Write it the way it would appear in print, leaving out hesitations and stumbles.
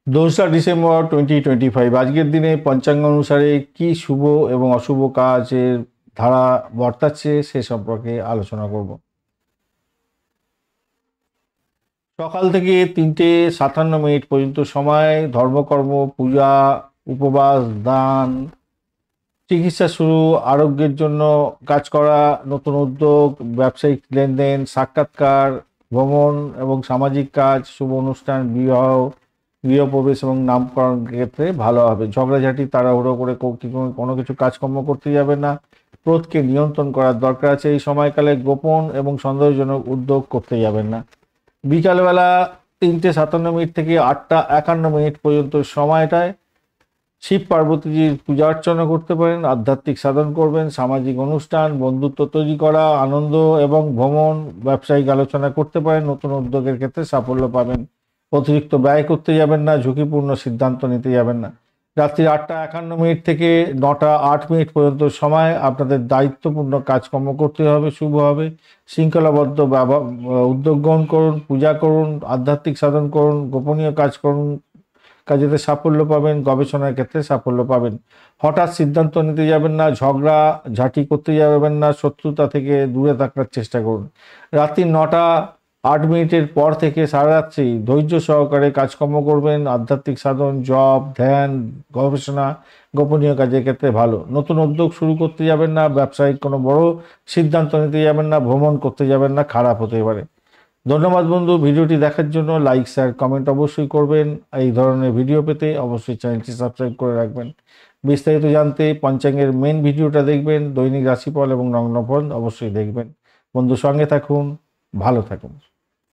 2রা December 2025 আজকের দিনে পঞ্চাঙ্গ অনুসারে কি শুভ এবং অশুভ কাজের ধারা বর্তাচ্ছে সে সম্পর্কে আলোচনা করব। সকাল থেকে 3:57 পর্যন্ত সময় ধর্মকর্ম, পূজা, উপবাস, দান, চিকিৎসা শুরু, আরোগ্যের জন্য কাজ করা, নতুন উদ্যোগ, ব্যবসায়িক লেনদেন, সাক্ষাৎকার, ভ্রমণ এবং সামাজিক কাজ, শুভ অনুষ্ঠান, বিবাহ, গৃহপ্রবেশ এবং নামকরণ ক্ষেত্রে ভালো হবে। ঝগড়াঝাটি, তাড়াহুড়ো করে কোনো কিছু কাজকর্ম করতে যাবে না। ক্রোধকে নিয়ন্ত্রণ করার দরকার আছে। এই সময়কালে গোপন এবং সন্দেহজনক উদ্যোগ করতে যাবেন না। বিকালবেলা 3:57 থেকে 8:51 পর্যন্ত সময়টায় শিব পার্বতীজির পূজা অর্চনা করতে পারেন, আধ্যাত্মিক সাধন করবেন, সামাজিক অনুষ্ঠান, বন্ধুত্ব তৈরি করা, আনন্দ এবং ভ্রমণ, ব্যবসায়িক আলোচনা করতে পারেন, নতুন উদ্যোগের ক্ষেত্রে সাফল্য পাবেন। অতিরিক্ত ব্যয় করতে যাবেন না, ঝুঁকিপূর্ণ সিদ্ধান্ত নিতে যাবেন না। রাত্রি 8:51 থেকে 9:08 পর্যন্ত সময় আপনাদের দায়িত্বপূর্ণ কাজকর্ম করতে হবে, শুভ হবে। শৃঙ্খলাবদ্ধ উদ্যোগ গ্রহণ করুন, পূজা করুন, আধ্যাত্মিক সাধন করুন, গোপনীয় কাজ করুন, কাজেতে সাফল্য পাবেন, গবেষণার ক্ষেত্রে সাফল্য পাবেন। হঠাৎ সিদ্ধান্ত নিতে যাবেন না, ঝগড়া ঝাঁটি করতে যাবেন না, শত্রুতা থেকে দূরে থাকার চেষ্টা করুন। রাত্রি 9:08 পর থেকে সারা রাত্রি ধৈর্য সহকারে কাজকর্ম করবেন, আধ্যাত্মিক সাধন, জপ, ধ্যান, গবেষণা, গোপনীয় কাজের ক্ষেত্রে ভালো। নতুন উদ্যোগ শুরু করতে যাবেন না, ব্যবসায়িক কোনো বড় সিদ্ধান্ত নিতে যাবেন না, ভ্রমণ করতে যাবেন না, খারাপ হতে পারে। ধন্যবাদ বন্ধু, ভিডিওটি দেখার জন্য। লাইক, শেয়ার, কমেন্ট অবশ্যই করবেন। এই ধরনের ভিডিও পেতে অবশ্যই চ্যানেলটি সাবস্ক্রাইব করে রাখবেন। বিস্তারিত জানতে পঞ্চাঙ্গের মেন ভিডিওটা দেখবেন, দৈনিক রাশিফল এবং লগ্নফল অবশ্যই দেখবেন। বন্ধু সঙ্গে থাকুন, ভালো থাকুন।